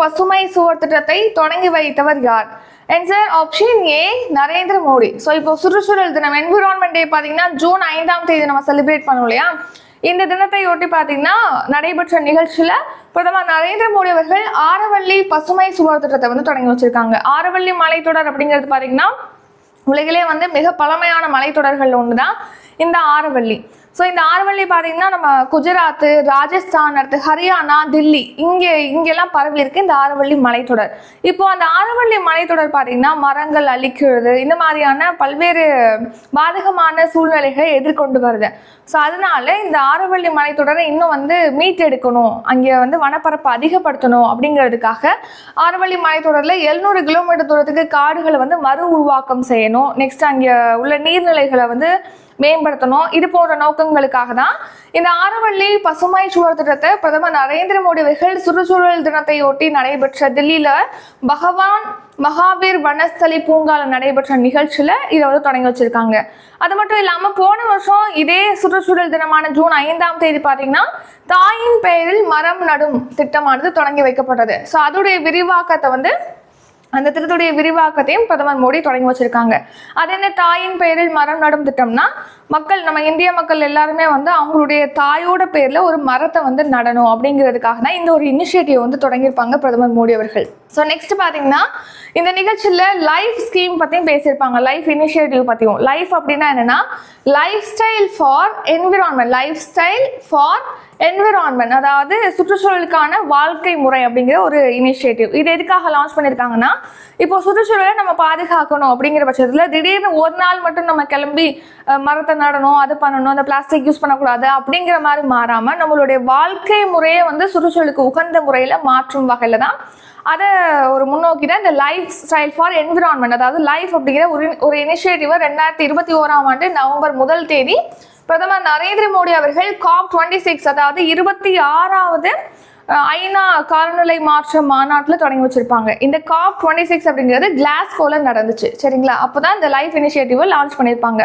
பசுமை சுவர் திட்டத்தை தொடங்கி வைத்தவர் யார்? Answer option A Narendra Modi. So இப்போ சுற்றுச்சூழல் தினம் என்விரான்மெண்ட் டே பார்த்தீங்கன்னா ஜூன் 5ஆம் தேதி நம்ம செலிப்ரேட் பண்ணோம் இல்லையா? இந்த தினத்தை ஒட்டி பார்த்தீங்கன்னா நடைபெற்ற நிகழ்ச்சியில் பிரதமர் நரேந்திர மோடி அவர்கள் ஆரவள்ளி பசுமை சுவர் திட்டத்தை வந்து தொடங்கி வச்சிருக்காங்க. ஆரவள்ளி மலைத்தொடர் அப்படிங்கிறது பார்த்தீங்கன்னா உலகிலே வந்து மிக பழமையான மலைத்தொடர்கள் ஒன்று தான் இந்த ஆரவள்ளி. ஸோ இந்த ஆரவள்ளி பார்த்தீங்கன்னா நம்ம குஜராத், ராஜஸ்தான், அடுத்து ஹரியானா, தில்லி இங்கெல்லாம் பரவி இருக்கு இந்த ஆரவள்ளி மலைத்தொடர். இப்போ அந்த ஆரவள்ளி மலைத்தொடர் பார்த்தீங்கன்னா மரங்கள் அழிக்கிறது, இந்த மாதிரியான பல்வேறு பாதகமான சூழ்நிலைகளை எதிர்கொண்டு வருது. ஸோ அதனால இந்த ஆரவள்ளி மலைத்தொடரை இன்னும் வந்து மீட்டெடுக்கணும், அங்கே வந்து வனப்பரப்பு அதிகப்படுத்தணும் அப்படிங்கிறதுக்காக ஆரவள்ளி மலைத்தொடரில் 700 கிலோமீட்டர் தூரத்துக்கு காடுகளை வந்து மறு உருவாக்கம் செய்யணும். நெக்ஸ்ட் அங்கே உள்ள நீர்நிலைகளை வந்து மேம்படுத்தணும். இது போன்ற நோக்கங்களுக்காக தான் இந்த ஆரவள்ளி பசுமை சுவர் திட்டத்தை பிரதமர் நரேந்திர மோடி அவர்கள் சுற்றுச்சூழல் தினத்தை ஒட்டி நடைபெற்ற தில்லியில பகவான் மகாவீர் வனஸ்தலி பூங்கால நடைபெற்ற நிகழ்ச்சியில இதை வந்து தொடங்கி வச்சிருக்காங்க. அது மட்டும் இல்லாம போன வருஷம் இதே சுற்றுச்சூழல் தினமான ஜூன் 5ஆம் தேதி பாத்தீங்கன்னா தாயின் பெயரில் மரம் நடும் திட்டமானது தொடங்கி வைக்கப்பட்டது. ஸோ அதோடைய விரிவாக்கத்தை வந்து அந்த திட்டத்துடைய விரிவாக்கத்தையும் பிரதமர் மோடி தொடங்கி வச்சிருக்காங்க. அது என்ன தாயின் பெயரில் மரம் நடும் திட்டம்னா, நம்ம இந்திய மக்கள் எல்லாருமே வந்து அவங்களுடைய தாயோட பேர்ல ஒரு மரத்தை வந்து நடணும் அப்படிங்கிறதுக்காக தான் இந்த ஒரு இனிஷியேட்டிவ் வந்து தொடங்கியிருப்பாங்க பிரதமர் மோடி அவர்கள். ஸோ நெக்ஸ்ட் பார்த்தீங்கன்னா இந்த நிகழ்ச்சியில் லைஃப் ஸ்கீம் பற்றியும் பேசியிருப்பாங்க, லைஃப் இனிஷியேட்டிவ் பற்றியும். லைஃப் அப்படின்னா என்னன்னா life style for environment, life style for environment, அதாவது சுற்றுச்சூழலுக்கான வாழ்க்கை முறை அப்படிங்கிற ஒரு இனிஷியேட்டிவ். இது எதுக்காக லான்ச் பண்ணியிருக்காங்கன்னா, இப்போ சுற்றுச்சூழலை நம்ம பாதுகாக்கணும் அப்படிங்கிற பட்சத்தில் திடீர்னு ஒரு நாள் மட்டும் நம்ம கிளம்பி மரத்தை நடணும், அது பண்ணணும், அந்த பிளாஸ்டிக் யூஸ் பண்ணக்கூடாது அப்படிங்கிற மாதிரி மாறாமல் நம்மளுடைய வாழ்க்கை முறையை வந்து சுற்றுச்சூழலுக்கு உகந்த முறையில் மாற்றும் வகையில் தான் அதை ஒரு முன்னோக்கி தான் இந்த லைஃப் ஸ்டைல் ஃபார் என்விரான்மெண்ட், அதாவது லைஃப் அப்படிங்கிற ஒரு இனிஷியேட்டிவை 2021ஆம் ஆண்டு நவம்பர் 1 தேதி பிரதமர் நரேந்திர மோடி அவர்கள் COP26, அதாவது 26வது ஐநா காலநிலை மாற்ற மாநாட்டில் தொடங்கி வச்சிருப்பாங்க. இந்த COP26 அப்படிங்கிறது கிளாஸ்கோல நடந்துச்சு, சரிங்களா? அப்போதான் இந்த லைஃப் இனிஷியேட்டிவை லான்ச் பண்ணியிருப்பாங்க.